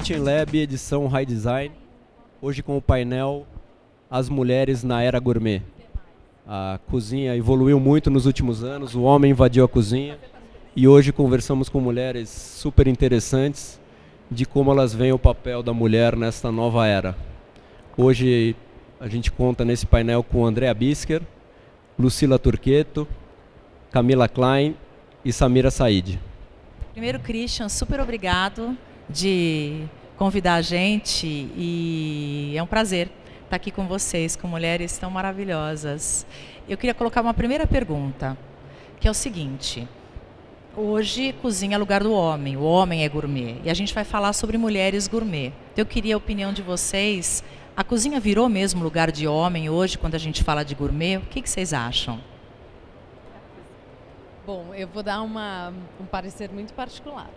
Kitchen Lab, edição High Design. Hoje com o painel As Mulheres na Era Gourmet. A cozinha evoluiu muito nos últimos anos, o homem invadiu a cozinha. E hoje conversamos com mulheres super interessantes de como elas veem o papel da mulher nesta nova era. Hoje a gente conta nesse painel com Andrea Bisker, Lucila Turqueto, Camila Klein e Samira Said. Primeiro, Christian, super obrigado de convidar a gente e é um prazer estar aqui com vocês, com mulheres tão maravilhosas. Eu queria colocar uma primeira pergunta, que é o seguinte: hoje cozinha é lugar do homem, o homem é gourmet, e a gente vai falar sobre mulheres gourmet. Eu queria a opinião de vocês, a cozinha virou mesmo lugar de homem hoje, quando a gente fala de gourmet? O que vocês acham? Bom, eu vou dar um parecer muito particular.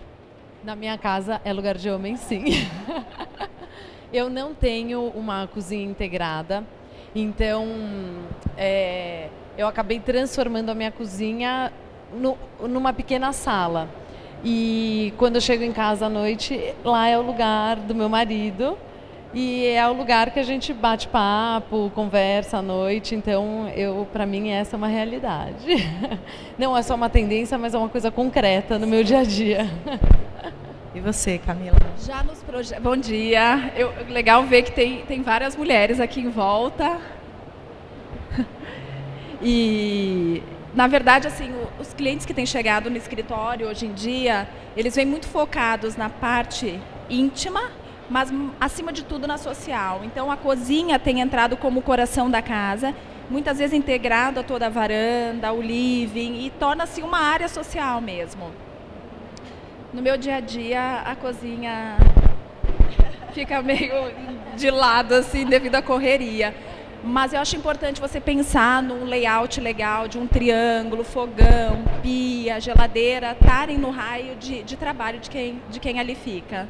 Na minha casa é lugar de homem, sim. Eu não tenho uma cozinha integrada, então eu acabei transformando a minha cozinha numa pequena sala. E quando eu chego em casa à noite, lá é o lugar do meu marido e é o lugar que a gente bate papo, conversa à noite. Então, para mim, essa é uma realidade. Não é só uma tendência, mas é uma coisa concreta no meu dia a dia. E você, Camila? Já nos projetos. Bom dia. Legal ver que tem várias mulheres aqui em volta. E, na verdade, assim, os clientes que têm chegado no escritório hoje em dia, eles vêm muito focados na parte íntima, mas, acima de tudo, na social. Então, a cozinha tem entrado como o coração da casa, muitas vezes integrado a toda a varanda, o living, e torna-se uma área social mesmo. No meu dia a dia, a cozinha fica meio de lado, assim, devido à correria. Mas eu acho importante você pensar num layout legal, de um triângulo, fogão, pia, geladeira, estarem no raio de trabalho de quem ali fica.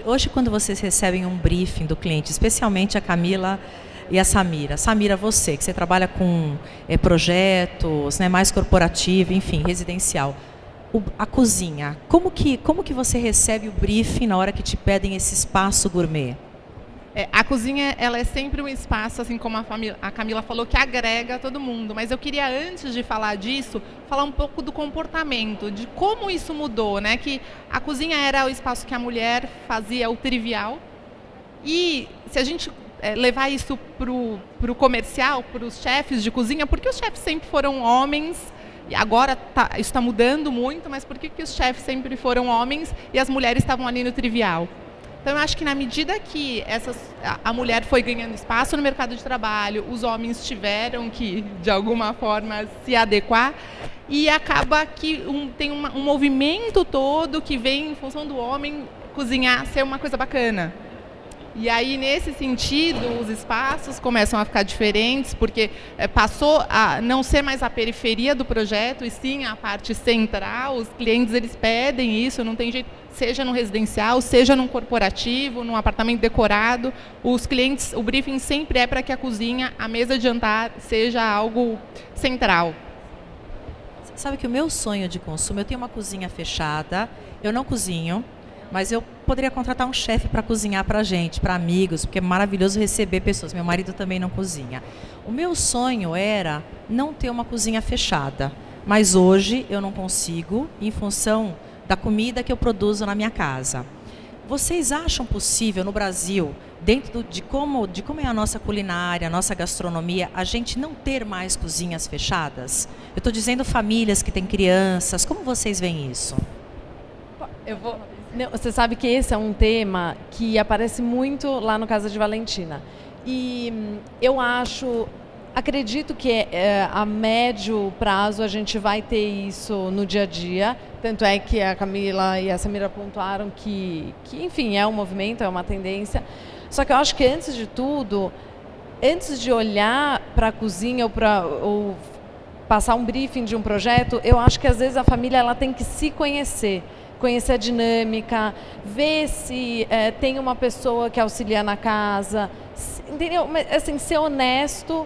Hoje, quando vocês recebem um briefing do cliente, especialmente a Camila e a Samira. Samira, você, que você trabalha com projetos, né, mais corporativo, enfim, residencial. A cozinha, como que você recebe o briefing na hora que te pedem esse espaço gourmet? A cozinha, ela é sempre um espaço, assim como a Camila falou, que agrega todo mundo. Mas eu queria, antes de falar disso, falar um pouco do comportamento, de como isso mudou, né? Que a cozinha era o espaço que a mulher fazia o trivial. E se a gente levar isso para o comercial, para os chefes de cozinha, porque os chefes sempre foram homens. E agora isso está mudando muito, mas por que os chefes sempre foram homens e as mulheres estavam ali no trivial? Então, eu acho que na medida que a mulher foi ganhando espaço no mercado de trabalho, os homens tiveram que, de alguma forma, se adequar, e acaba que tem um movimento todo que vem em função do homem cozinhar ser uma coisa bacana. E aí, nesse sentido, os espaços começam a ficar diferentes, porque passou a não ser mais a periferia do projeto, e sim a parte central. Os clientes, eles pedem isso, não tem jeito, seja no residencial, seja num corporativo, num apartamento decorado. Os clientes, o briefing sempre é para que a cozinha, a mesa de jantar, seja algo central. Sabe que o meu sonho de consumo, eu tenho uma cozinha fechada, eu não cozinho, mas eu poderia contratar um chefe para cozinhar para a gente, para amigos, porque é maravilhoso receber pessoas. Meu marido também não cozinha. O meu sonho era não ter uma cozinha fechada, mas hoje eu não consigo, em função da comida que eu produzo na minha casa. Vocês acham possível no Brasil, dentro de como é a nossa culinária, a nossa gastronomia, a gente não ter mais cozinhas fechadas? Eu estou dizendo famílias que têm crianças, como vocês veem isso? Você sabe que esse é um tema que aparece muito lá no Casa de Valentina. E eu acredito que a médio prazo a gente vai ter isso no dia a dia. Tanto é que a Camila e a Samira pontuaram que enfim, é um movimento, é uma tendência. Só que eu acho que, antes de tudo, antes de olhar para a cozinha ou passar um briefing de um projeto, eu acho que às vezes a família ela tem que se conhecer a dinâmica, ver se tem uma pessoa que auxilia na casa, entendeu? Assim, ser honesto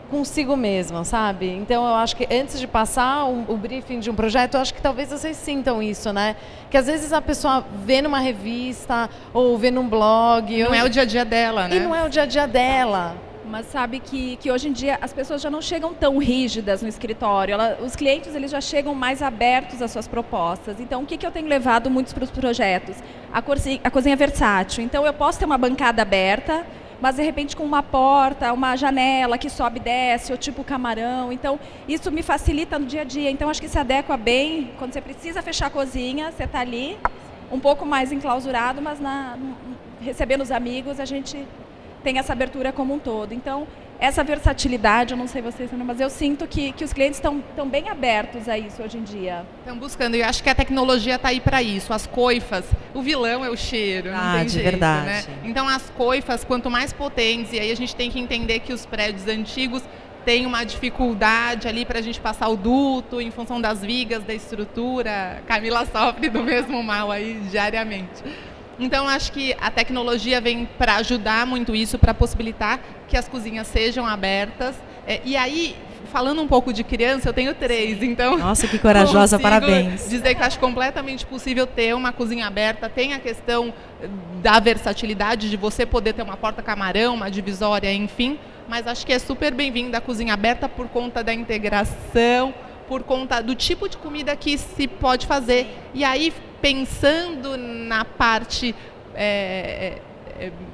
consigo mesma, sabe? Então eu acho que antes de passar o briefing de um projeto, eu acho que talvez vocês sintam isso, né? Que às vezes a pessoa vê numa revista ou vê num blog. Não é o dia a dia dela, né? E não é o dia a dia dela. Mas sabe que hoje em dia as pessoas já não chegam tão rígidas no escritório. Os clientes eles já chegam mais abertos às suas propostas. Então, o que eu tenho levado muitos para os projetos? A cozinha versátil. Então, eu posso ter uma bancada aberta, mas de repente com uma porta, uma janela que sobe e desce, ou tipo camarão. Então, isso me facilita no dia a dia. Então, acho que se adequa bem, quando você precisa fechar a cozinha, você está ali, um pouco mais enclausurado, mas recebendo os amigos, a gente tem essa abertura como um todo. Então, essa versatilidade, eu não sei vocês, mas eu sinto que os clientes estão bem abertos a isso hoje em dia. Estão buscando, e eu acho que a tecnologia está aí para isso. As coifas, o vilão é o cheiro, não tem jeito, verdade. Né? Então, as coifas, quanto mais potentes, e aí a gente tem que entender que os prédios antigos têm uma dificuldade ali para a gente passar o duto, em função das vigas, da estrutura. Camila sofre do mesmo mal aí diariamente. Então, acho que a tecnologia vem para ajudar muito isso, para possibilitar que as cozinhas sejam abertas. E aí, falando um pouco de criança, eu tenho 3, então... Nossa, que corajosa, consigo parabéns. dizer que acho completamente possível ter uma cozinha aberta. Tem a questão da versatilidade, de você poder ter uma porta-camarão, uma divisória, enfim. Mas acho que é super bem-vinda a cozinha aberta por conta da integração, por conta do tipo de comida que se pode fazer. E aí, pensando na parte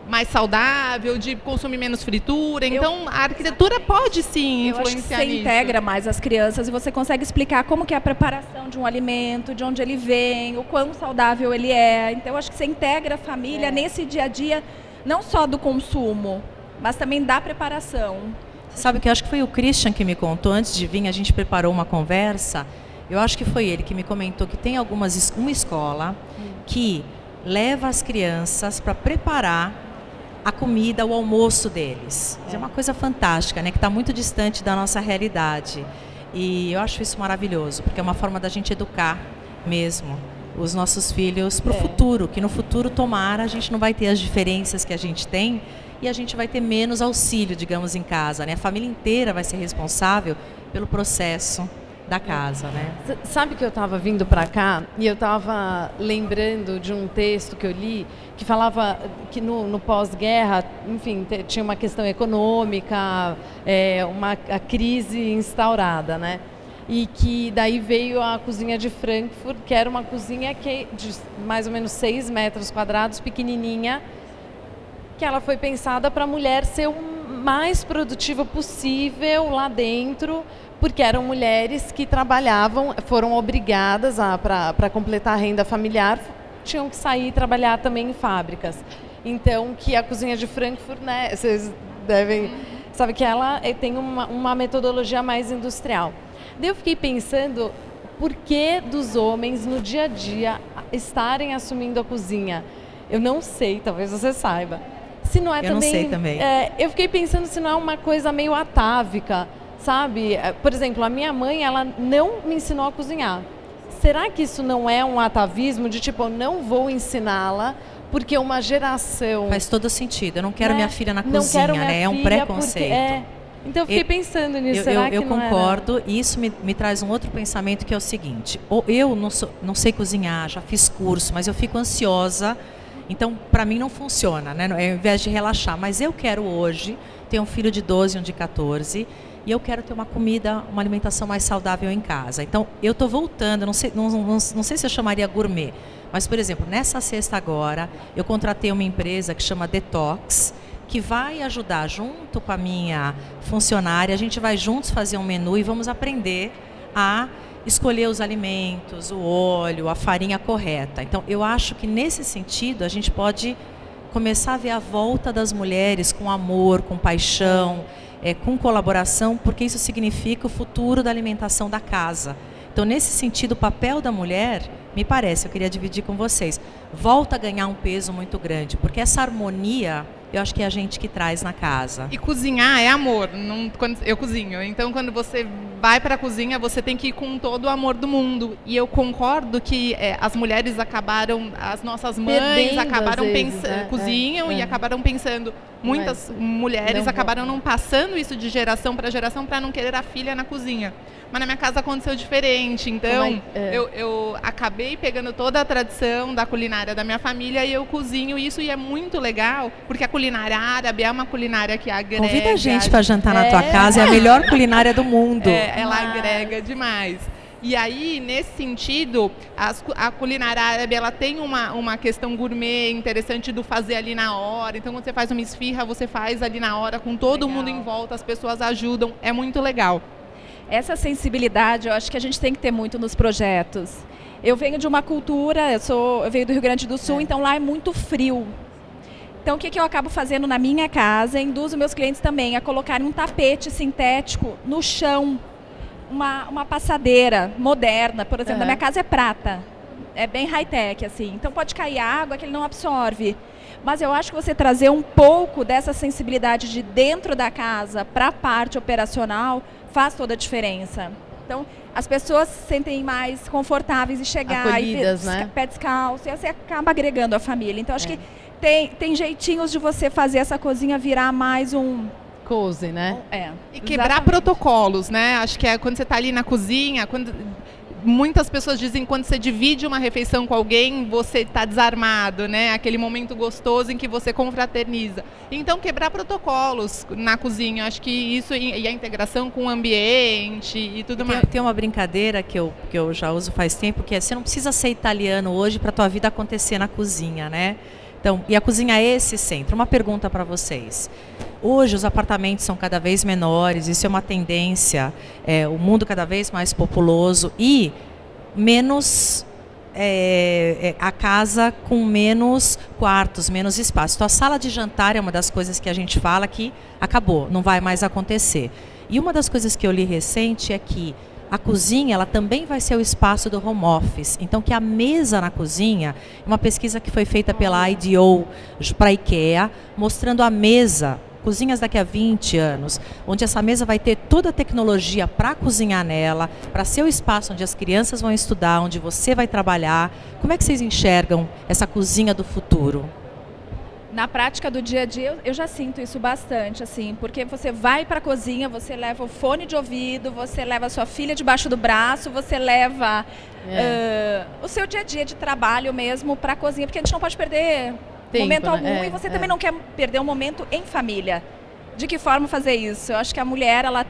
mais saudável, de consumir menos fritura, então a arquitetura pode sim influenciar nisso. Eu acho que você nisso. integra mais as crianças e você consegue explicar como que é a preparação de um alimento, de onde ele vem, o quão saudável ele é. Então, eu acho que você integra a família nesse dia a dia, não só do consumo, mas também da preparação. Sabe que eu acho que foi o Christian que me contou, antes de vir, a gente preparou uma conversa. Eu acho que foi ele que me comentou que tem uma escola que leva as crianças para preparar a comida, o almoço deles. É uma coisa fantástica, né? Que está muito distante da nossa realidade. E eu acho isso maravilhoso, porque é uma forma da gente educar mesmo os nossos filhos para o futuro, que no futuro, tomara, a gente não vai ter as diferenças que a gente tem e a gente vai ter menos auxílio, digamos, em casa, né? A família inteira vai ser responsável pelo processo da casa, né? Sabe que eu estava vindo para cá e eu estava lembrando de um texto que eu li que falava que no pós-guerra, enfim, tinha uma questão econômica, a crise instaurada, né? E que daí veio a cozinha de Frankfurt, que era uma cozinha de mais ou menos 6 metros quadrados, pequenininha, que ela foi pensada para a mulher ser o mais produtiva possível lá dentro, porque eram mulheres que trabalhavam, foram obrigadas para completar a renda familiar, tinham que sair e trabalhar também em fábricas. Então, que a cozinha de Frankfurt, né, vocês devem saber que ela tem uma metodologia mais industrial. Daí eu fiquei pensando, por que dos homens no dia a dia estarem assumindo a cozinha? Eu não sei, talvez você saiba. Se não é eu não sei também. Eu fiquei pensando se não é uma coisa meio atávica, sabe? Por exemplo, a minha mãe, ela não me ensinou a cozinhar. Será que isso não é um atavismo de tipo, eu não vou ensiná-la porque uma geração... Faz todo sentido. Eu não quero minha filha na cozinha, né? É um preconceito. Então eu fiquei pensando nisso. Será que eu concordo, e isso me traz um outro pensamento, que é o seguinte: eu não sei cozinhar, já fiz curso, mas eu fico ansiosa, então para mim não funciona, né? Ao invés de relaxar, mas eu quero hoje ter um filho de 12 e um de 14, e eu quero ter uma comida, uma alimentação mais saudável em casa. Então eu estou voltando, não sei se eu chamaria gourmet, mas por exemplo, nessa sexta agora, eu contratei uma empresa que chama Detox, que vai ajudar junto com a minha funcionária, a gente vai juntos fazer um menu e vamos aprender a escolher os alimentos, o óleo, a farinha correta. Então, eu acho que nesse sentido a gente pode começar a ver a volta das mulheres com amor, com paixão, com colaboração, porque isso significa o futuro da alimentação da casa. Então, nesse sentido, o papel da mulher, me parece, eu queria dividir com vocês, volta a ganhar um peso muito grande, porque essa harmonia, eu acho que é a gente que traz na casa. E cozinhar é amor. Quando eu cozinho. Então, quando você vai para a cozinha, você tem que ir com todo o amor do mundo. E eu concordo que as mulheres acabaram, as nossas mães Perdendo, acabaram às vezes, pensando, né? cozinham e acabaram pensando, muitas mulheres não acabaram não passando isso de geração para não querer a filha na cozinha. Mas na minha casa aconteceu diferente, então eu acabei pegando toda a tradição da culinária da minha família e eu cozinho isso, e é muito legal, porque a culinária árabe é uma culinária que agrega. Convida a gente para jantar na tua casa, é a melhor culinária do mundo. Ela agrega demais. E aí, nesse sentido, a culinária árabe, ela tem uma questão gourmet interessante do fazer ali na hora. Então, quando você faz uma esfirra, você faz ali na hora, com todo mundo em volta, as pessoas ajudam, é muito legal. Essa sensibilidade, eu acho que a gente tem que ter muito nos projetos. Eu venho de uma cultura, eu venho do Rio Grande do Sul, então lá é muito frio. Então, o que eu acabo fazendo na minha casa, induzo meus clientes também a colocarem um tapete sintético no chão, uma passadeira moderna, por exemplo, na minha casa é prata, é bem high-tech, assim. Então, pode cair água que ele não absorve. Mas eu acho que você trazer um pouco dessa sensibilidade de dentro da casa para a parte operacional faz toda a diferença. Então, as pessoas se sentem mais confortáveis em chegar, acolhidas, né? Pé descalço, e você acaba agregando a família. Então, acho que tem jeitinhos de você fazer essa cozinha virar mais um... Cozy, né? E quebrar protocolos, né? Acho que quando você está ali na cozinha, muitas pessoas dizem que quando você divide uma refeição com alguém, você está desarmado, né? Aquele momento gostoso em que você confraterniza. Então, quebrar protocolos na cozinha, acho que isso e a integração com o ambiente e tudo mais. Tem uma brincadeira que eu já uso faz tempo, que é: você não precisa ser italiano hoje para a tua vida acontecer na cozinha, né? Então, e a cozinha é esse centro. Uma pergunta para vocês. Hoje os apartamentos são cada vez menores, isso é uma tendência, o mundo cada vez mais populoso e menos a casa com menos quartos, menos espaço. Então a sala de jantar é uma das coisas que a gente fala que acabou, não vai mais acontecer. E uma das coisas que eu li recente é que a cozinha, ela também vai ser o espaço do home office. Então, que a mesa na cozinha, uma pesquisa que foi feita pela IDEO para a IKEA, mostrando a mesa, cozinhas daqui a 20 anos, onde essa mesa vai ter toda a tecnologia para cozinhar nela, para ser o espaço onde as crianças vão estudar, onde você vai trabalhar. Como é que vocês enxergam essa cozinha do futuro? Na prática do dia a dia, eu já sinto isso bastante, assim, porque você vai para a cozinha, você leva o fone de ouvido, você leva a sua filha debaixo do braço, você leva o seu dia a dia de trabalho mesmo para a cozinha, porque a gente não pode perder momento algum, e você também não quer perder um momento em família. De que forma fazer isso? Eu acho que a mulher, ela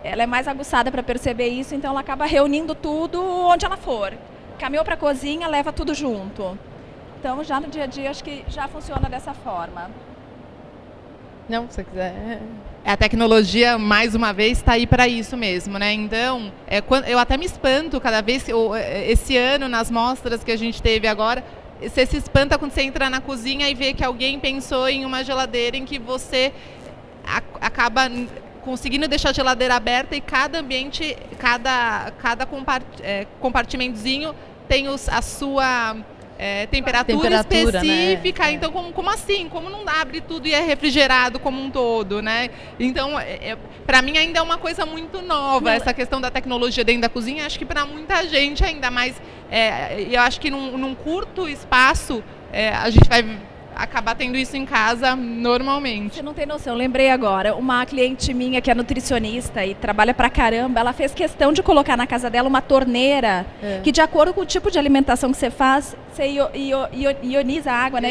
é mais aguçada para perceber isso, então ela acaba reunindo tudo onde ela for. Caminhou para a cozinha, leva tudo junto. Então, já no dia a dia, acho que já funciona dessa forma. Não, se você quiser. A tecnologia, mais uma vez, está aí para isso mesmo, né? Então, eu até me espanto cada vez, esse ano, nas mostras que a gente teve agora, você se espanta quando você entra na cozinha e vê que alguém pensou em uma geladeira em que você acaba conseguindo deixar a geladeira aberta e cada ambiente, cada compartimentozinho tem a sua... temperatura específica, né? Então como assim? Como não abre tudo e é refrigerado como um todo, né? Então, para mim ainda é uma coisa muito nova, essa questão da tecnologia dentro da cozinha. Acho que para muita gente ainda mais, eu acho que num curto espaço a gente vai acabar tendo isso em casa normalmente. Você não tem noção, lembrei agora, uma cliente minha que é nutricionista e trabalha pra caramba, ela fez questão de colocar na casa dela uma torneira que, de acordo com o tipo de alimentação que você faz, você ioniza a água, né?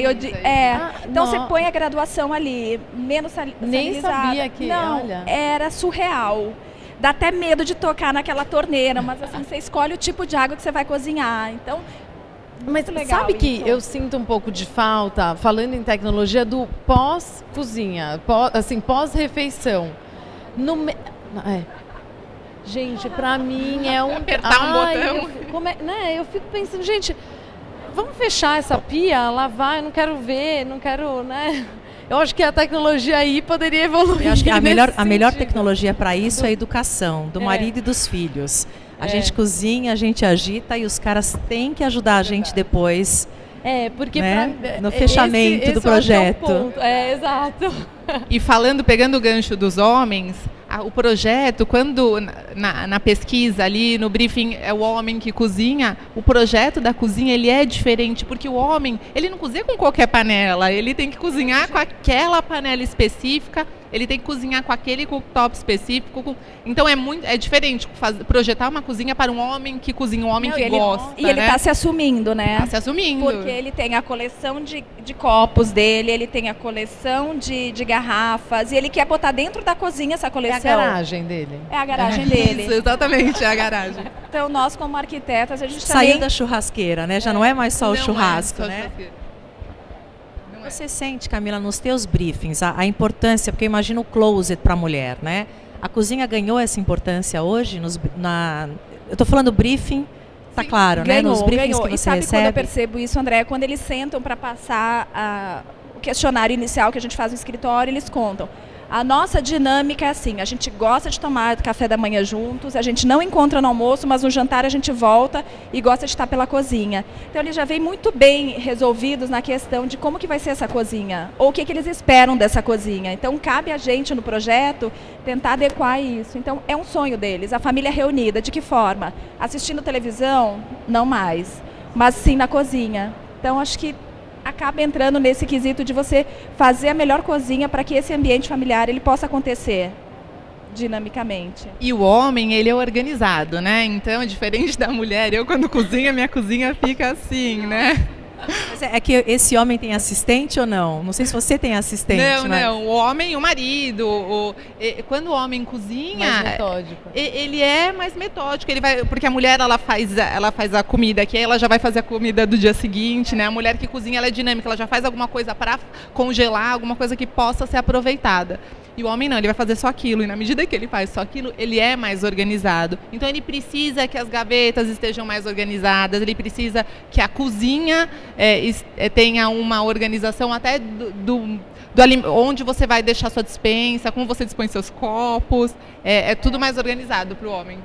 Então você põe a graduação ali, menos salinizada. Nem sabia que, olha. Era surreal. Dá até medo de tocar naquela torneira, mas assim, você escolhe o tipo de água que você vai cozinhar. Então, mas sabe que eu sinto um pouco de falta, falando em tecnologia, do pós-cozinha, pós-refeição. Gente, pra mim é um... Apertar um botão. Eu fico pensando, gente, vamos fechar essa pia, lavar, eu não quero ver, né? Eu acho que a tecnologia aí poderia evoluir. Eu acho que a melhor tecnologia para isso é a educação do marido e dos filhos. A gente cozinha, a gente agita e os caras têm que ajudar a gente depois. Porque no fechamento do projeto. Exato. E pegando o gancho dos homens, o projeto, quando na pesquisa ali, no briefing, é o homem que cozinha, o projeto da cozinha ele é diferente, porque o homem, ele não cozinha com qualquer panela, ele tem que cozinhar com aquela panela específica, ele tem que cozinhar com aquele cooktop específico. Então é diferente projetar uma cozinha para um homem que cozinha, um homem que gosta. E ele está se assumindo, né? Está se assumindo. Porque ele tem a coleção de copos dele, ele tem a coleção de garrafas, e ele quer botar dentro da cozinha essa coleção. É a garagem dele. É a garagem dele. Isso, exatamente, é a garagem. Então, nós, como arquitetas, a gente Saiu também... da churrasqueira, né? Já não é mais só o Não churrasco, é só né? churrasqueira. Não é. Você sente, Camila, nos teus briefings, a importância, porque eu imagino o closet para a mulher, né? A cozinha ganhou essa importância hoje? Eu estou falando briefing, tá claro, né? Nos briefings que E você sabe recebe. quando eu percebo isso, André? É quando eles sentam para passar o questionário inicial que a gente faz no escritório, eles contam. A nossa dinâmica é assim, a gente gosta de tomar café da manhã juntos, a gente não encontra no almoço, mas no jantar a gente volta e gosta de estar pela cozinha. Então eles já vêm muito bem resolvidos na questão de como que vai ser essa cozinha, ou o que eles esperam dessa cozinha. Então cabe a gente no projeto tentar adequar isso. Então é um sonho deles, a família reunida. De que forma? Assistindo televisão? Não mais, mas sim na cozinha. Então acho que acaba entrando nesse quesito de você fazer a melhor cozinha para que esse ambiente familiar ele possa acontecer dinamicamente. E o homem, ele é organizado, né? Então, diferente da mulher, eu quando cozinho, minha cozinha fica assim, né? Mas é que esse homem tem assistente ou não? Não sei se você tem assistente. Não, o homem, o marido, quando o homem cozinha, Mais metódico. Ele é mais metódico, ele vai, porque a mulher ela faz a comida, que ela já vai fazer a comida do dia seguinte, né? A mulher que cozinha ela é dinâmica, ela já faz alguma coisa para congelar, alguma coisa que possa ser aproveitada. E o homem não, ele vai fazer só aquilo. E na medida que ele faz só aquilo, ele é mais organizado. Então ele precisa que as gavetas estejam mais organizadas, ele precisa que a cozinha tenha uma organização até onde você vai deixar sua despensa, como você dispõe seus copos. É tudo mais organizado para o homem.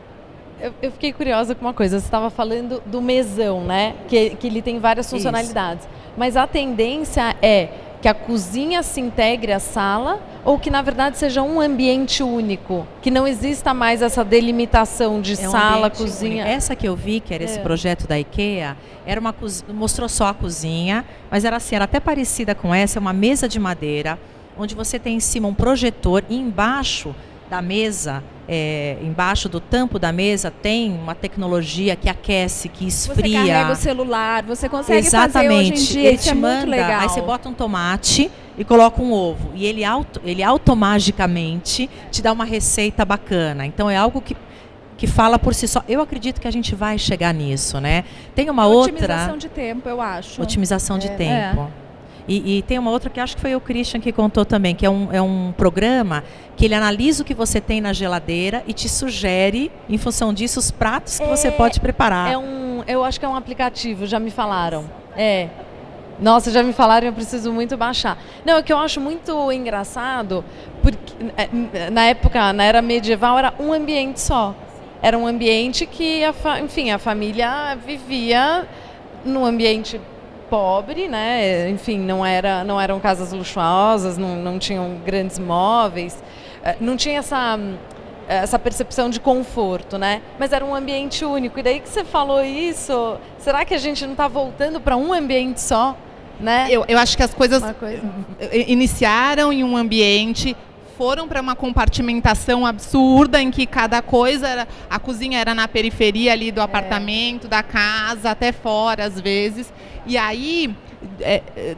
Eu fiquei curiosa com uma coisa, você estava falando do mesão, né? Que ele tem várias funcionalidades. Isso. Mas a tendência é que a cozinha se integre à sala ou que, na verdade, seja um ambiente único, que não exista mais essa delimitação de sala, cozinha. Único. Essa que eu vi, que era esse projeto da IKEA, era uma mostrou só a cozinha, mas era assim, era até parecida com essa, uma mesa de madeira, onde você tem em cima um projetor e embaixo da mesa, embaixo do tampo da mesa, tem uma tecnologia que aquece, que esfria. Você carrega o celular, você consegue Exatamente. fazer hoje em dia, Ele isso é muito legal. Aí você bota um tomate e coloca um ovo. E ele automaticamente te dá uma receita bacana. Então é algo que fala por si só. Eu acredito que a gente vai chegar nisso, né? Tem uma outra... Otimização de tempo, eu acho. Otimização de tempo. E tem uma outra que acho que foi o Christian que contou também, que é um programa que ele analisa o que você tem na geladeira e te sugere, em função disso, os pratos que você pode preparar. Eu acho que é um aplicativo, já me falaram. Nossa, já me falaram e eu preciso muito baixar. Não, é que eu acho muito engraçado, porque na época, na era medieval, era um ambiente só. Era um ambiente que, a família vivia num ambiente pobre, né? Enfim, não eram casas luxuosas, não tinham grandes móveis, não tinha essa percepção de conforto, né? Mas era um ambiente único. E daí que você falou isso, será que a gente não está voltando para um ambiente só, né? Eu acho que as coisas iniciaram em um ambiente, foram para uma compartimentação absurda em que cada coisa a cozinha era na periferia ali do apartamento, da casa, até fora às vezes. E aí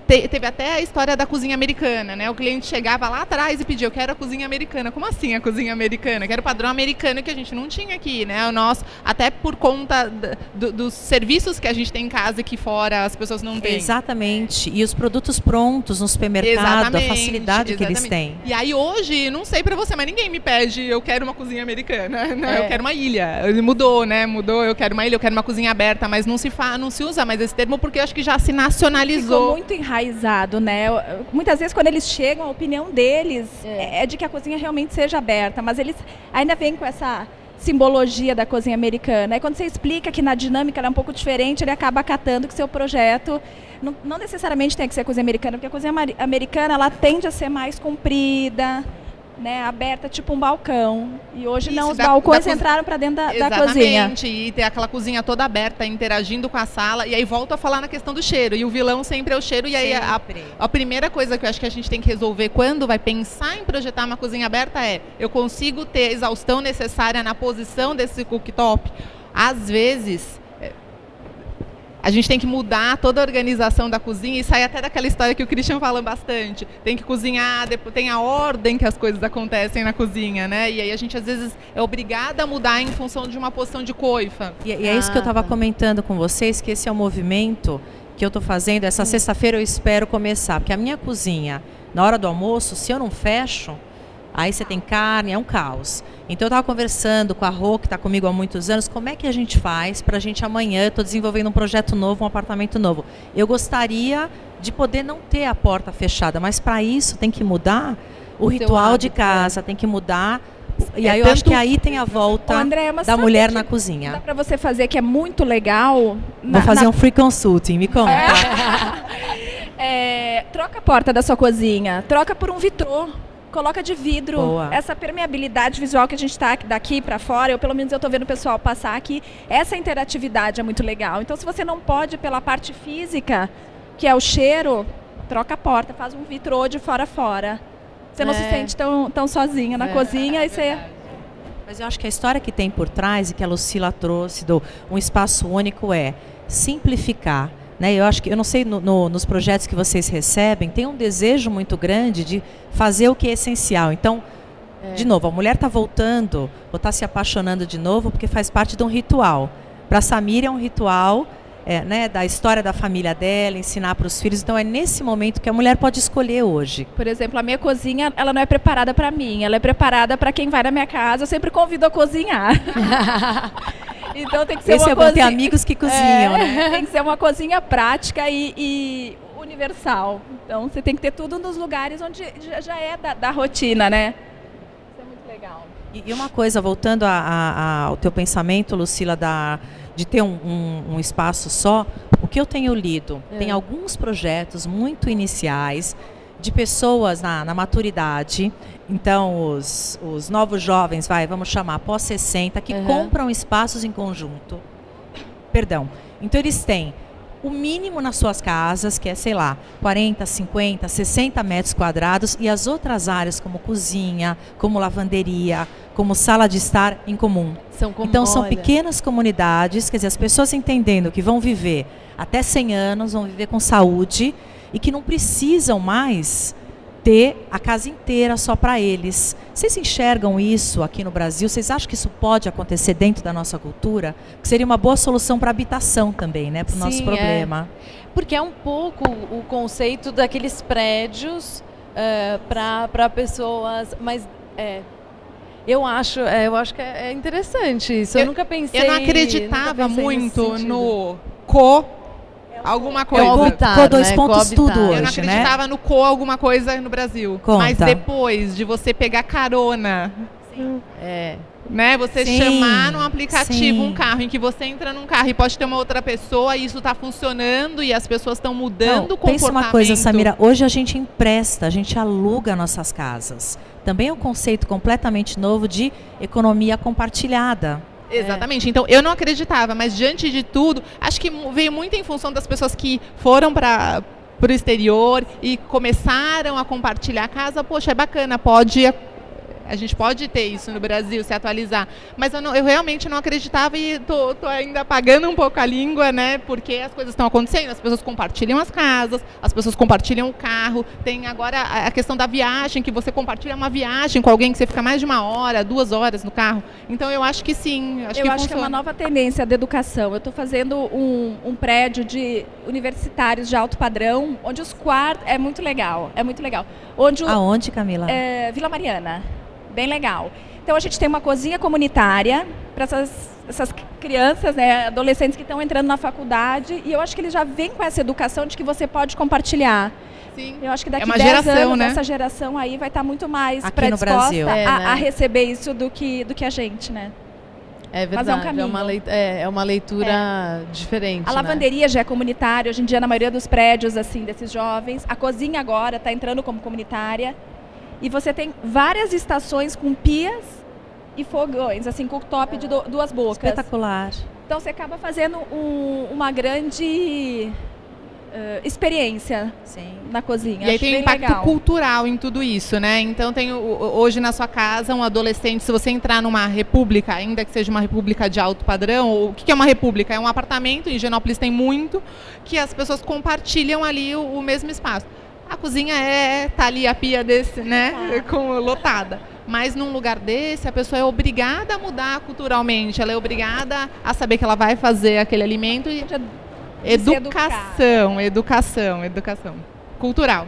teve até a história da cozinha americana, né? O cliente chegava lá atrás e pedia, eu quero a cozinha americana. Como assim a cozinha americana? Quero o padrão americano que a gente não tinha aqui, né? O nosso, até por conta dos serviços que a gente tem em casa e que fora as pessoas não têm. Exatamente. E os produtos prontos no supermercado, a facilidade que eles têm. E aí hoje, não sei pra você, mas ninguém me pede, eu quero uma cozinha americana, né? Eu quero uma ilha. Mudou, né? Mudou, eu quero uma ilha, eu quero uma cozinha aberta, mas não se usa mais esse termo porque eu acho que já se nacionalizou. Ficou muito enraizado, né? Muitas vezes quando eles chegam, a opinião deles é de que a cozinha realmente seja aberta, mas eles ainda vêm com essa simbologia da cozinha americana. Aí quando você explica que na dinâmica ela é um pouco diferente, ele acaba acatando que seu projeto não necessariamente tem que ser a cozinha americana, porque a cozinha americana ela tende a ser mais comprida, né, aberta, tipo um balcão. E hoje Isso, os balcões entraram para dentro da cozinha. Exatamente, e ter aquela cozinha toda aberta, interagindo com a sala. E aí volto a falar na questão do cheiro. E o vilão sempre é o cheiro. E aí a primeira coisa que eu acho que a gente tem que resolver quando vai pensar em projetar uma cozinha aberta é: eu consigo ter a exaustão necessária na posição desse cooktop? Às vezes a gente tem que mudar toda a organização da cozinha e sair até daquela história que o Christian fala bastante. Tem que cozinhar, depois tem a ordem que as coisas acontecem na cozinha, né? E aí a gente às vezes é obrigada a mudar em função de uma posição de coifa. E é isso que eu estava comentando com vocês, que esse é o movimento que eu estou fazendo. Essa sexta-feira eu espero começar, porque a minha cozinha, na hora do almoço, se eu não fecho, aí você tem carne, é um caos. Então eu estava conversando com a Rô, que está comigo há muitos anos, como é que a gente faz para a gente amanhã, eu estou desenvolvendo um projeto novo, um apartamento novo. Eu gostaria de poder não ter a porta fechada, mas para isso tem que mudar o ritual de casa, tem que mudar. E aí eu acho que aí tem a volta André, da mulher na cozinha. Dá para você fazer, que é muito legal. Vou fazer um free consulting, me conta. Troca a porta da sua cozinha, troca por um vitrô. Coloca de vidro. Boa. Essa permeabilidade visual que a gente está daqui para fora, pelo menos eu estou vendo o pessoal passar aqui, essa interatividade é muito legal. Então, se você não pode pela parte física, que é o cheiro, troca a porta, faz um vitrô de fora a fora. Você não se sente tão sozinha na cozinha. Mas eu acho que a história que tem por trás e que a Lucila trouxe do um espaço único é simplificar. Né, eu acho que, eu não sei, nos projetos que vocês recebem, tem um desejo muito grande de fazer o que é essencial. Então, de novo, a mulher está voltando, ou está se apaixonando de novo, porque faz parte de um ritual. Para a Samira é um ritual né, da história da família dela, ensinar para os filhos. Então, é nesse momento que a mulher pode escolher hoje. Por exemplo, a minha cozinha, ela não é preparada para mim, ela é preparada para quem vai na minha casa. Eu sempre convido a cozinhar. Então tem que ser uma cozinha... ter amigos que cozinham, né? Tem que ser uma cozinha prática e universal. Então você tem que ter tudo nos lugares onde já é da rotina, né? Isso é muito legal. E uma coisa, voltando ao teu pensamento, Lucila, de ter um espaço só, o que eu tenho lido, tem alguns projetos muito iniciais de pessoas na maturidade. Então, os novos jovens, vamos chamar, pós 60, que compram espaços em conjunto. Perdão. Então, eles têm o mínimo nas suas casas, que é, sei lá, 40, 50, 60 metros quadrados, e as outras áreas, como cozinha, como lavanderia, como sala de estar em comum. Então, são pequenas comunidades, quer dizer, as pessoas entendendo que vão viver até 100 anos, vão viver com saúde, e que não precisam mais ter a casa inteira só para eles. Vocês enxergam isso aqui no Brasil? Vocês acham que isso pode acontecer dentro da nossa cultura? Que seria uma boa solução para a habitação também, né? Para o nosso problema. Porque é um pouco o conceito daqueles prédios para pessoas, mas eu acho que é interessante isso. Eu nunca pensei. Eu não acreditava muito no alguma coisa. Dois pontos tudo hoje, eu não acreditava no alguma coisa no Brasil. Conta. Mas depois de você pegar carona, né, você chamar num aplicativo um carro, em que você entra num carro e pode ter uma outra pessoa, e isso está funcionando e as pessoas estão mudando o comportamento. Pensa uma coisa, Samira, hoje a gente empresta, a gente aluga nossas casas. Também é um conceito completamente novo de economia compartilhada. Exatamente. Então, eu não acreditava, mas diante de tudo, acho que veio muito em função das pessoas que foram para o exterior e começaram a compartilhar a casa. Poxa, é bacana, a gente pode ter isso no Brasil, se atualizar. Mas eu realmente não acreditava e tô ainda apagando um pouco a língua, né? Porque as coisas estão acontecendo, as pessoas compartilham as casas, as pessoas compartilham o carro. Tem agora a questão da viagem, que você compartilha uma viagem com alguém que você fica mais de 1 hora, 2 horas no carro. Então eu acho que sim. Eu acho que é uma nova tendência da educação. Eu estou fazendo um prédio de universitários de alto padrão, onde os quartos... É muito legal, é muito legal. Aonde, Camila? Vila Mariana. Bem legal. Então a gente tem uma cozinha comunitária para essas crianças, né, adolescentes que estão entrando na faculdade, e eu acho que eles já vêm com essa educação de que você pode compartilhar. Sim. Eu acho que daqui uma 10 geração, anos, né? essa geração aí vai estar muito mais aqui predisposta a né? receber isso do que a gente, né? É verdade, Mas é um caminho. É uma leitura diferente. A lavanderia já é comunitária, hoje em dia na maioria dos prédios assim desses jovens. A cozinha agora está entrando como comunitária. e você tem várias estações com pias e fogões, assim, cooktop de duas bocas. Espetacular. Então você acaba fazendo uma grande experiência Sim. na cozinha. E aí Acho tem um bem impacto legal. cultural em tudo isso, né? Então tem hoje na sua casa um adolescente, se você entrar numa república, ainda que seja uma república de alto padrão, o que é uma república? É um apartamento, em Higienópolis tem muito, que as pessoas compartilham ali o mesmo espaço. A cozinha tá ali a pia desse, né? Lotada. Mas num lugar desse, a pessoa é obrigada a mudar culturalmente, ela é obrigada a saber que ela vai fazer aquele alimento e educação cultural.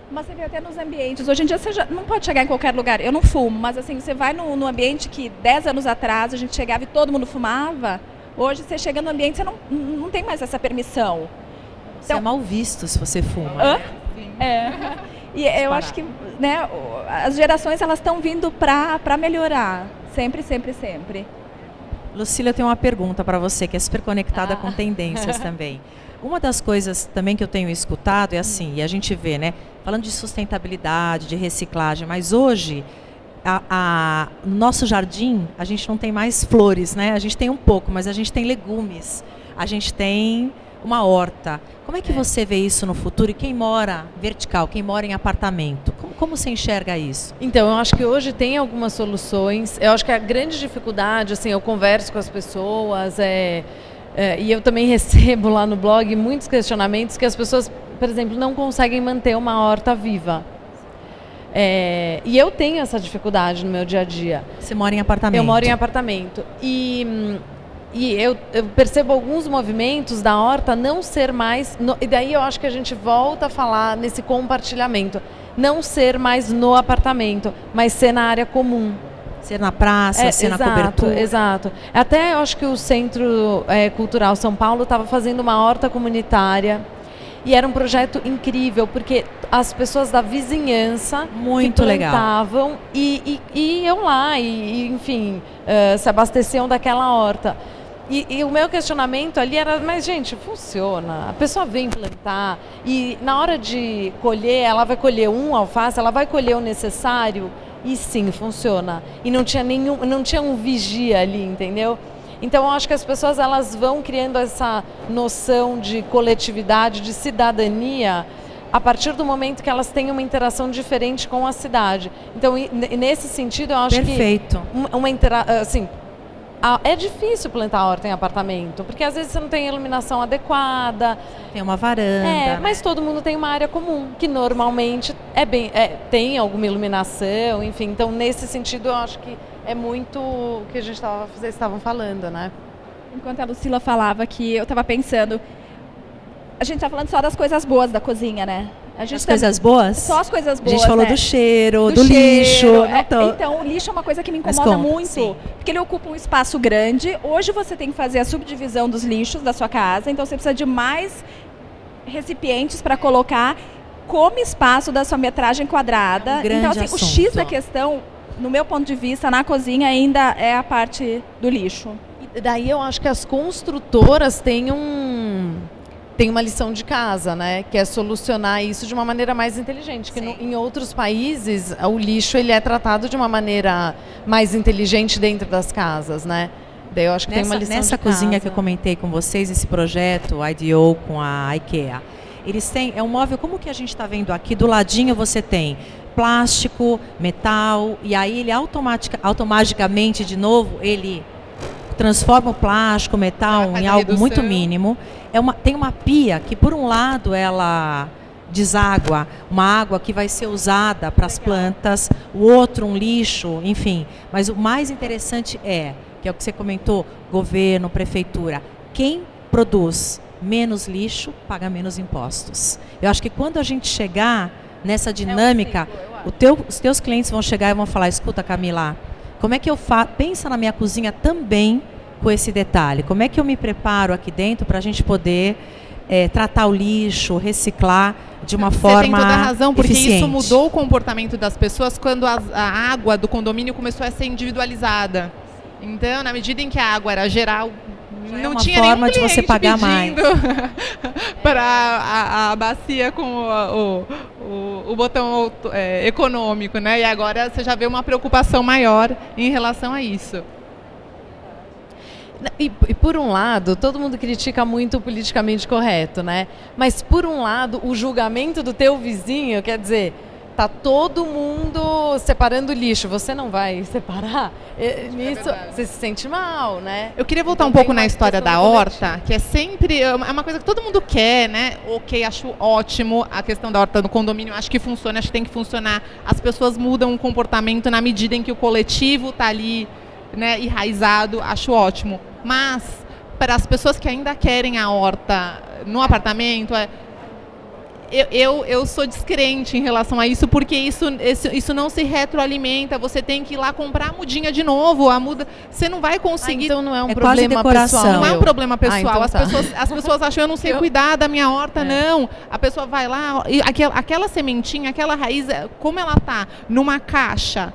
Mas você vê até nos ambientes. Hoje em dia você não pode chegar em qualquer lugar. Eu não fumo, mas assim, você vai no ambiente que 10 anos atrás a gente chegava e todo mundo fumava. Hoje você chega no ambiente, você não tem mais essa permissão. Você é mal visto se você fuma. E eu acho que, né, as gerações elas estão vindo para melhorar. Sempre, sempre, sempre. Lucília, eu tenho uma pergunta para você, que é super conectada com tendências também. Uma das coisas também que eu tenho escutado é assim, e a gente vê, né, falando de sustentabilidade, de reciclagem, mas hoje, no nosso jardim, a gente não tem mais flores, né? A gente tem um pouco, mas a gente tem legumes, a gente tem uma horta. Como é que você vê isso no futuro? E quem mora vertical, quem mora em apartamento? Como você enxerga isso? Então, eu acho que hoje tem algumas soluções. Eu acho que a grande dificuldade, assim, eu converso com as pessoas, e eu também recebo lá no blog muitos questionamentos que as pessoas, por exemplo, não conseguem manter uma horta viva. E eu tenho essa dificuldade no meu dia a dia. Você mora em apartamento? Eu moro em apartamento. E eu percebo alguns movimentos da horta não ser mais... e daí eu acho que a gente volta a falar nesse compartilhamento. Não ser mais no apartamento, mas ser na área comum. Ser na praça, ser na cobertura. Exato. Até eu acho que o Centro Cultural São Paulo estava fazendo uma horta comunitária. E era um projeto incrível, porque as pessoas da vizinhança muito plantavam e iam lá, enfim, se abasteciam daquela horta. E o meu questionamento ali era, mas gente, funciona, a pessoa vem plantar e na hora de colher, ela vai colher alface, ela vai colher o necessário e sim, funciona. E não tinha um vigia ali, entendeu? Então, eu acho que as pessoas elas vão criando essa noção de coletividade, de cidadania, a partir do momento que elas têm uma interação diferente com a cidade. Então, nesse sentido, eu acho Perfeito. que assim, é difícil plantar horta em apartamento, porque às vezes você não tem iluminação adequada. Tem uma varanda. Mas todo mundo tem uma área comum, que normalmente tem alguma iluminação, enfim. Então, nesse sentido, eu acho que é muito o que vocês estavam falando, né? Enquanto a Lucila falava que eu estava pensando, a gente está falando só das coisas boas da cozinha, né? As coisas boas? Só as coisas boas, a gente falou né? do cheiro, do lixo. Então, o lixo é uma coisa que me incomoda muito, sim, porque ele ocupa um espaço grande. Hoje você tem que fazer a subdivisão dos lixos da sua casa, então você precisa de mais recipientes para colocar, come espaço da sua metragem quadrada. Então, assim, o X da questão, no meu ponto de vista, na cozinha ainda é a parte do lixo. E daí eu acho que as construtoras têm uma lição de casa, né? Que é solucionar isso de uma maneira mais inteligente. Que em outros países, o lixo ele é tratado de uma maneira mais inteligente dentro das casas, né? Daí eu acho que tem uma lição nessa de casa. cozinha que eu comentei com vocês, esse projeto IDEO com a IKEA, eles têm, é um móvel como que a gente está vendo aqui, do ladinho você tem plástico, metal, e aí ele automaticamente, de novo, ele transforma o plástico, o metal em algo muito mínimo. Tem uma pia que, por um lado, ela deságua uma água que vai ser usada para as plantas, o outro um lixo, enfim. Mas o mais interessante que é o que você comentou, governo, prefeitura, quem produz menos lixo, paga menos impostos. Eu acho que quando a gente chegar nessa dinâmica, os teus clientes vão chegar e vão falar, escuta, Camila, como é que eu pensa na minha cozinha também com esse detalhe? Como é que eu me preparo aqui dentro para a gente poder tratar o lixo, reciclar de uma forma eficiente? Você tem toda a razão, porque eficiente. Isso mudou o comportamento das pessoas quando a água do condomínio começou a ser individualizada. Então, na medida em que a água era geral, não tinha forma nenhum de você pagar mais para a bacia com o botão econômico, né? E agora você já vê uma preocupação maior em relação a isso. E por um lado, todo mundo critica muito o politicamente correto, né? Mas por um lado, o julgamento do teu vizinho, quer dizer, tá todo mundo separando lixo, você não vai separar? Nisso você se sente mal, né? Eu queria voltar Então, um pouco tem uma na história da questão horta, que é sempre é uma coisa que todo mundo quer, né? Ok, acho ótimo a questão da horta no condomínio, acho que funciona, acho que tem que funcionar. As pessoas mudam o comportamento na medida em que o coletivo está ali, né, enraizado, acho ótimo. Mas para as pessoas que ainda querem a horta no apartamento, eu sou descrente em relação a isso, porque isso não se retroalimenta. Você tem que ir lá comprar a mudinha de novo. A muda, você não vai conseguir. Então não é um É quase problema decoração. pessoal. Não é um problema pessoal. então as, tá. as pessoas acham, eu não sei cuidar da minha horta, não. A pessoa vai lá, e aquela sementinha, aquela raiz, como ela está numa caixa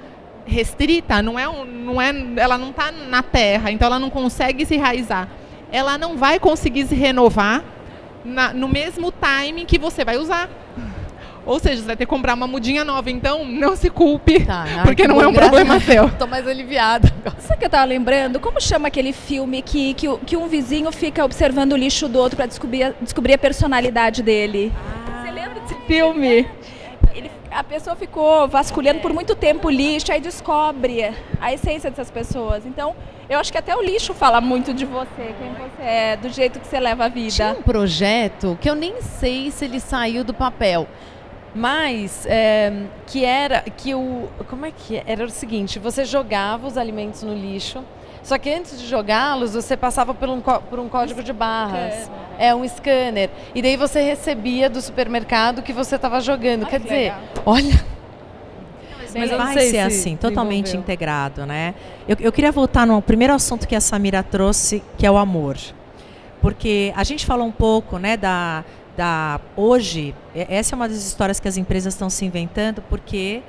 restrita, ela não está na terra, então ela não consegue se enraizar. Ela não vai conseguir se renovar no mesmo timing que você vai usar. Ou seja, você vai ter que comprar uma mudinha nova. Então, não se culpe, porque não é um problema seu. Estou mais aliviada. Sabe o que eu estava lembrando? Como chama aquele filme que um vizinho fica observando o lixo do outro para descobrir a personalidade dele? Você lembra desse filme? A pessoa ficou vasculhando por muito tempo o lixo, aí descobre a essência dessas pessoas. Então, eu acho que até o lixo fala muito de você, quem você é, do jeito que você leva a vida. Tinha um projeto que eu nem sei se ele saiu do papel, mas como é que era o seguinte, você jogava os alimentos no lixo, só que antes de jogá-los, você passava por um código de barras. Um scanner. E daí você recebia do supermercado que você estava jogando. Quer dizer, olha... Mas vai ser assim, totalmente integrado, né? Eu queria voltar no primeiro assunto que a Samira trouxe, que é o amor. Porque a gente falou um pouco, né, hoje, essa é uma das histórias que as empresas estão se inventando, porque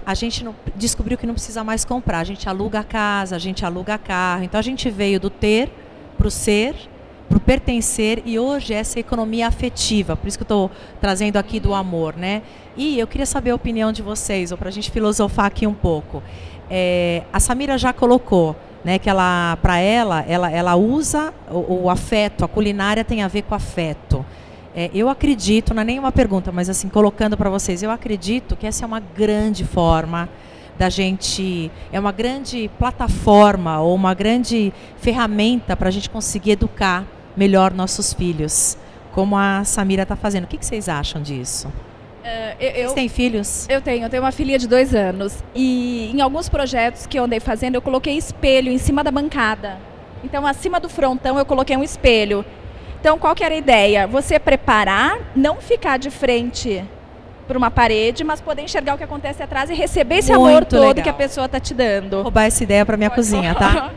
a gente descobriu que não precisa mais comprar. A gente aluga a casa, a gente aluga carro. Então a gente veio do ter para o ser, para o pertencer, e hoje essa economia afetiva, por isso que eu estou trazendo aqui do amor, né? E eu queria saber a opinião de vocês, ou para a gente filosofar aqui um pouco. A Samira já colocou, né, que para ela usa o afeto, a culinária tem a ver com afeto. Eu acredito, não é nenhuma pergunta, mas assim, colocando para vocês, eu acredito que essa é uma grande forma da gente, é uma grande plataforma ou uma grande ferramenta para a gente conseguir educar melhor nossos filhos, como a Samira está fazendo. O que vocês acham disso? Vocês têm filhos? Eu tenho uma filhinha de 2 anos e em alguns projetos que eu andei fazendo, eu coloquei espelho em cima da bancada. Então, acima do frontão, eu coloquei um espelho. Então, qual que era a ideia? Você preparar, não ficar de frente para uma parede, mas poder enxergar o que acontece atrás e receber esse amor todo legal que a pessoa está te dando. Vou roubar essa ideia para minha cozinha, tá?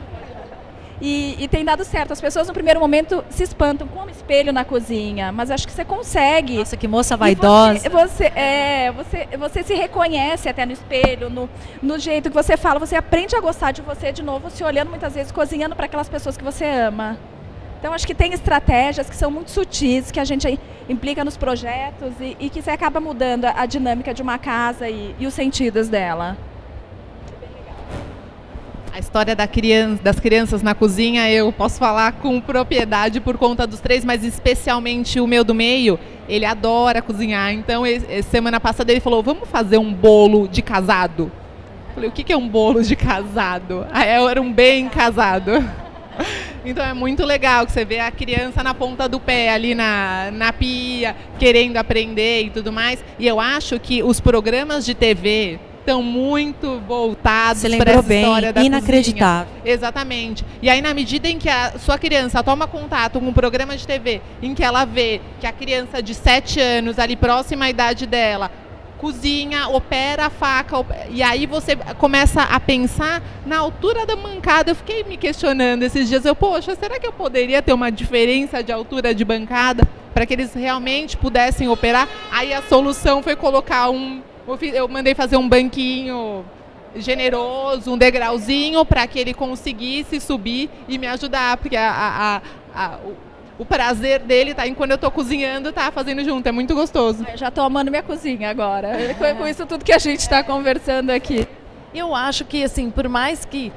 E tem dado certo. As pessoas no primeiro momento se espantam com um espelho na cozinha, mas acho que você consegue. Nossa, que moça vaidosa. Você se reconhece até no espelho, no jeito que você fala. Você aprende a gostar de você de novo, se olhando muitas vezes, cozinhando para aquelas pessoas que você ama. Então, acho que tem estratégias que são muito sutis, que a gente implica nos projetos e que você acaba mudando a dinâmica de uma casa e os sentidos dela. A história das crianças na cozinha, eu posso falar com propriedade por conta dos 3, mas especialmente o meu do meio, ele adora cozinhar. Então, semana passada ele falou, vamos fazer um bolo de casado? Eu falei, o que é um bolo de casado? Era um bem casado. Então é muito legal que você vê a criança na ponta do pé ali na pia, querendo aprender e tudo mais. E eu acho que os programas de TV estão muito voltados para essa história da inacreditável. Cozinha. Exatamente. E aí, na medida em que a sua criança toma contato com um programa de TV, em que ela vê que a criança de 7 anos, ali próxima à idade dela, cozinha, opera a faca, e aí você começa a pensar na altura da bancada. Eu fiquei me questionando esses dias, poxa, será que eu poderia ter uma diferença de altura de bancada para que eles realmente pudessem operar? Aí a solução foi colocar eu mandei fazer um banquinho generoso, um degrauzinho para que ele conseguisse subir e me ajudar, porque o prazer dele tá em quando eu tô cozinhando, tá fazendo junto, é muito gostoso. Eu já estou amando minha cozinha agora, com isso tudo que a gente está conversando aqui. Eu acho que, assim, por mais que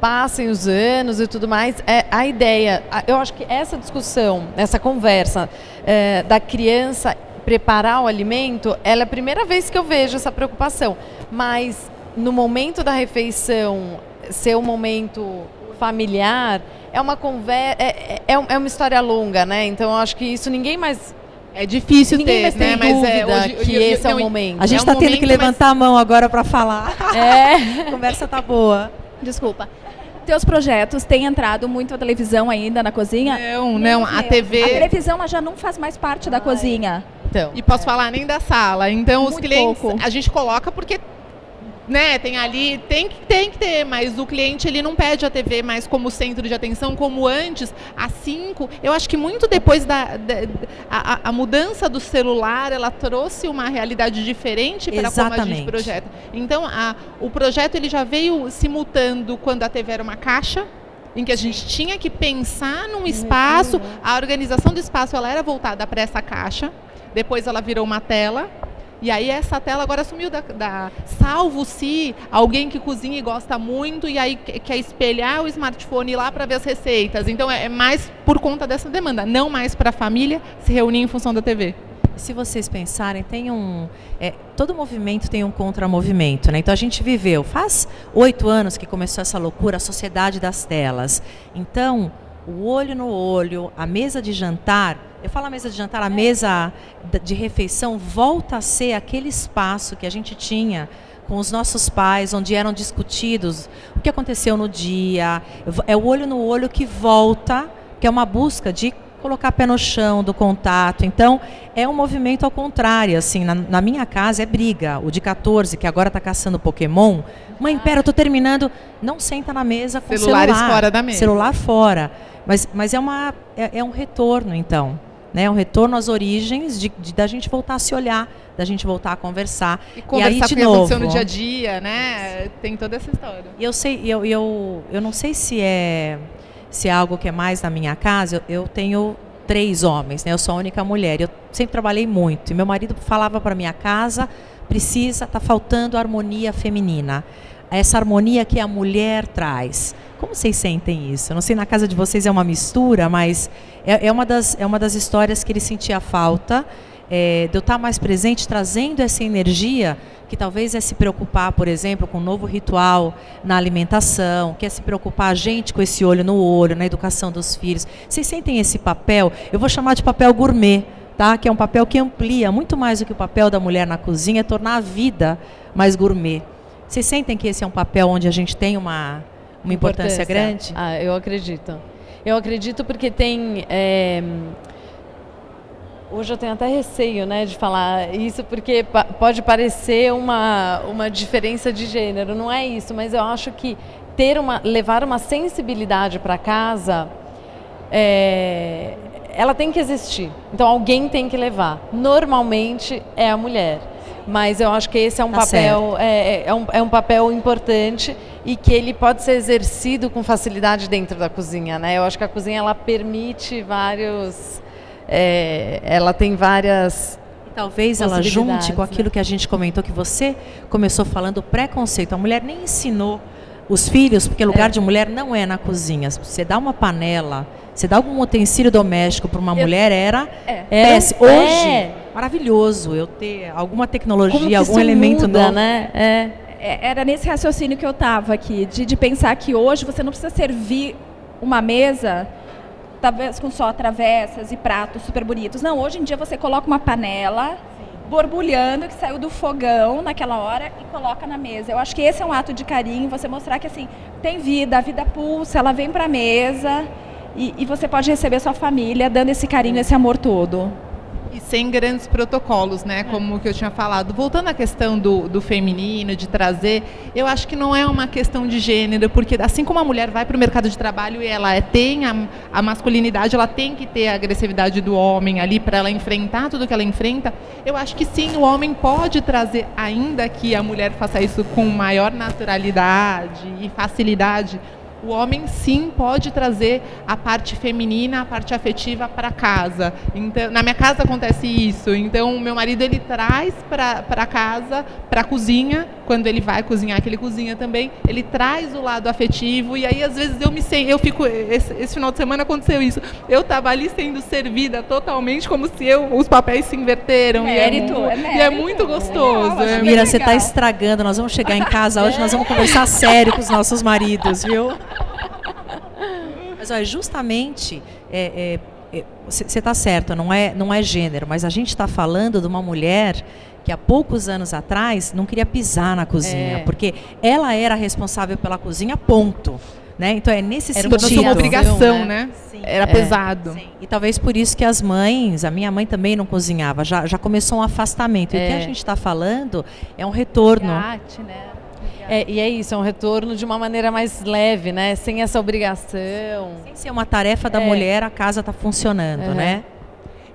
passem os anos e tudo mais, a ideia, eu acho que essa discussão, essa conversa da criança preparar o alimento, ela é a primeira vez que eu vejo essa preocupação. Mas no momento da refeição, ser um momento familiar, é uma conversa, é uma história longa, né? Então eu acho que isso ninguém mais... É difícil Ninguém ter, mais tem né? Mas dúvida que esse é o momento. A gente está tendo que levantar a mão agora para falar. A conversa tá boa. Desculpa. Teus projetos têm entrado muito a televisão ainda na cozinha? Não, a TV... A televisão ela já não faz mais parte da cozinha. Então, E posso falar nem da sala. Então, os Muito clientes, pouco. a gente coloca porque, né, tem ali, tem que ter, mas o cliente, ele não pede a TV mais como centro de atenção, como antes, às 5. Eu acho que muito depois a mudança do celular, ela trouxe uma realidade diferente para como a gente projeta. Então, o projeto, ele já veio se mutando quando a TV era uma caixa, em que a gente tinha que pensar num espaço, a organização do espaço, ela era voltada para essa caixa, depois ela virou uma tela. E aí essa tela agora sumiu salvo se alguém que cozinha e gosta muito e aí quer espelhar o smartphone lá para ver as receitas. Então é mais por conta dessa demanda, não mais para a família se reunir em função da TV. Se vocês pensarem, todo movimento tem um contramovimento, né? Então a gente viveu, faz 8 anos que começou essa loucura, a sociedade das telas. Então, o olho no olho, a mesa de jantar, eu falo a mesa de jantar, a mesa de refeição volta a ser aquele espaço que a gente tinha com os nossos pais, onde eram discutidos o que aconteceu no dia. É o olho no olho que volta, que é uma busca de colocar pé no chão, do contato. Então, é um movimento ao contrário, assim, na minha casa é briga. O de 14, que agora está caçando Pokémon, mãe, pera, eu tô terminando, não senta na mesa com celulares fora da mesa. Celular fora. Mas é um retorno, então. Né? É um retorno às origens da gente voltar a se olhar, da gente voltar a conversar. E conversar e aí, de com o que novo, aconteceu no dia a dia, né? Tem toda essa história. E eu não sei se é algo que é mais na minha casa. Eu tenho 3 homens, né? Eu sou a única mulher. Eu sempre trabalhei muito. E meu marido falava para minha casa, tá faltando harmonia feminina. Essa harmonia que a mulher traz. Como vocês sentem isso? Eu não sei, na casa de vocês é uma mistura, mas é uma das histórias que ele sentia falta, de eu estar mais presente, trazendo essa energia, que talvez é se preocupar, por exemplo, com um novo ritual na alimentação, que é se preocupar a gente com esse olho no olho, na educação dos filhos. Vocês sentem esse papel? Eu vou chamar de papel gourmet, tá? Que é um papel que amplia muito mais do que o papel da mulher na cozinha, é tornar a vida mais gourmet. Vocês sentem que esse é um papel onde a gente tem uma importância grande? Eu acredito. Eu acredito porque tem... Hoje eu tenho até receio, né, de falar isso, porque pode parecer uma diferença de gênero. Não é isso, mas eu acho que levar uma sensibilidade para casa, ela tem que existir. Então alguém tem que levar. Normalmente é a mulher. Mas eu acho que esse é um papel, é um papel importante e que ele pode ser exercido com facilidade dentro da cozinha, né? Eu acho que a cozinha, ela permite vários... ela tem várias... Talvez ela junte com aquilo, né, que a gente comentou, que você começou falando, o preconceito. A mulher nem ensinou os filhos, porque lugar de mulher não é na cozinha. Você dá uma panela, você dá algum utensílio doméstico para uma mulher, era péssimo. Hoje, maravilhoso eu ter alguma tecnologia, algum elemento muda, novo. Né? Era nesse raciocínio que eu estava aqui, de pensar que hoje você não precisa servir uma mesa, talvez com só travessas e pratos super bonitos. Não, hoje em dia você coloca uma panela borbulhando que saiu do fogão naquela hora e coloca na mesa. Eu acho que esse é um ato de carinho, você mostrar que assim, tem vida, a vida pulsa, ela vem para a mesa e você pode receber sua família dando esse carinho, esse amor todo. E sem grandes protocolos, né? Como que eu tinha falado. Voltando à questão do feminino, de trazer, eu acho que não é uma questão de gênero, porque assim como a mulher vai para o mercado de trabalho e ela tem a masculinidade, ela tem que ter a agressividade do homem ali para ela enfrentar tudo que ela enfrenta, eu acho que sim, o homem pode trazer, ainda que a mulher faça isso com maior naturalidade e facilidade, o homem sim pode trazer a parte feminina, a parte afetiva para casa. Então, na minha casa acontece isso. Então, o meu marido ele traz para casa, para a cozinha, quando ele vai cozinhar, que ele cozinha também, ele traz o lado afetivo. E aí, às vezes, eu fico. Esse final de semana aconteceu isso. Eu estava ali sendo servida totalmente como se os papéis se inverteram. Mérito, e é muito gostoso. Mira, você está estragando. Nós vamos chegar em casa hoje, nós vamos conversar sério com os nossos maridos, viu? Mas olha, justamente, você está certo, não é gênero, mas a gente está falando de uma mulher que há poucos anos atrás não queria pisar na cozinha, porque ela era responsável pela cozinha, ponto. Né? Então é nesse sentido. Tornou-se uma obrigação, né? Sim. Era pesado. Sim. E talvez por isso que as mães, a minha mãe também não cozinhava, já começou um afastamento. E o que a gente está falando é um retorno. Resgate, né? E é isso, é um retorno de uma maneira mais leve, né? Sem essa obrigação. Sem ser uma tarefa da mulher, a casa está funcionando, né?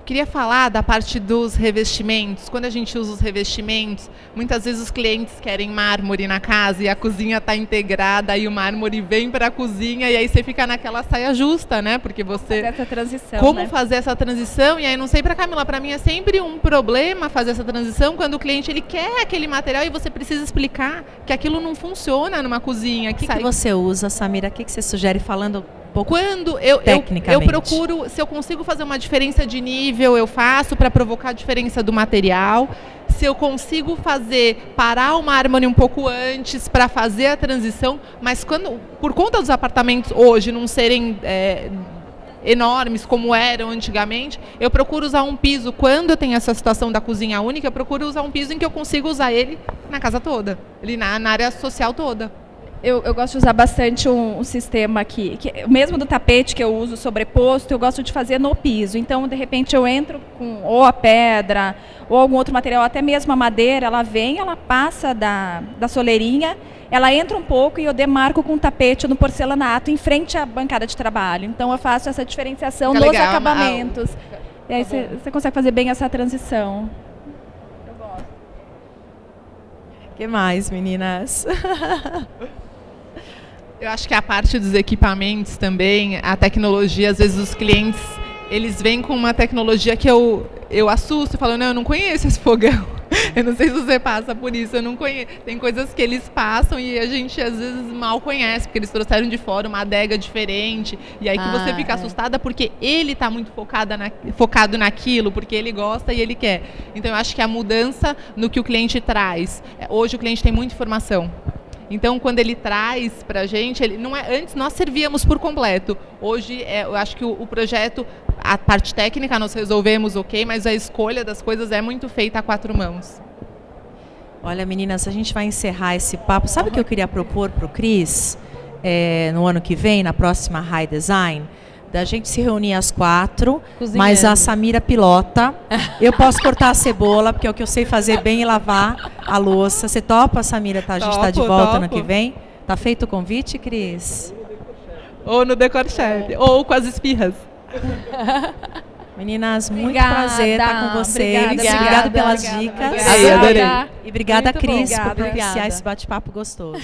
Queria falar da parte dos revestimentos. Quando a gente usa os revestimentos, muitas vezes os clientes querem mármore na casa e a cozinha está integrada e o mármore vem para a cozinha e aí você fica naquela saia justa, né? Porque você... Fazer essa transição, Como fazer essa transição? E aí, não sei para Camila, para mim é sempre um problema fazer essa transição quando o cliente ele quer aquele material e você precisa explicar que aquilo não funciona numa cozinha. O que você usa, Samira? O que você sugere falando? Quando eu procuro, se eu consigo fazer uma diferença de nível, eu faço para provocar a diferença do material. Se eu consigo parar o mármore um pouco antes para fazer a transição, mas por conta dos apartamentos hoje não serem enormes como eram antigamente, eu procuro usar um piso. Quando eu tenho essa situação da cozinha única, eu procuro usar um piso em que eu consiga usar ele na casa toda, ali na área social toda. Eu gosto de usar bastante um sistema que mesmo do tapete que eu uso sobreposto, eu gosto de fazer no piso. Então, de repente, eu entro com ou a pedra ou algum outro material, até mesmo a madeira, ela passa da soleirinha, ela entra um pouco e eu demarco com um tapete no porcelanato em frente à bancada de trabalho. Então, eu faço essa diferenciação nos acabamentos. E aí você consegue fazer bem essa transição. Eu gosto. O que mais, meninas? Eu acho que a parte dos equipamentos também, a tecnologia, às vezes os clientes, eles vêm com uma tecnologia que eu assusto, falo, não, eu não conheço esse fogão. Eu não sei se você passa por isso, eu não conheço. Tem coisas que eles passam e a gente às vezes mal conhece, porque eles trouxeram de fora uma adega diferente, e aí que você fica assustada porque ele está muito focado naquilo, porque ele gosta e ele quer. Então eu acho que a mudança no que o cliente traz, hoje o cliente tem muita informação. Então, quando ele traz para a gente, antes nós servíamos por completo. Hoje, eu acho que o projeto, a parte técnica nós resolvemos ok, mas a escolha das coisas é muito feita a 4 mãos. Olha, meninas, a gente vai encerrar esse papo. Sabe o que eu queria propor para o Cris, no ano que vem, na próxima High Design? Da gente se reunir às 4, mas a Samira pilota. Eu posso cortar a cebola, porque é o que eu sei fazer bem, e lavar a louça. Você topa, Samira? A gente está de volta ano que vem. Tá feito o convite, Cris? Ou no Decor Chef, ou com as espirras. Meninas, muito prazer estar com vocês. Obrigada pelas dicas. Adorei. E obrigada, muito Cris, bom. por propiciar esse bate-papo gostoso.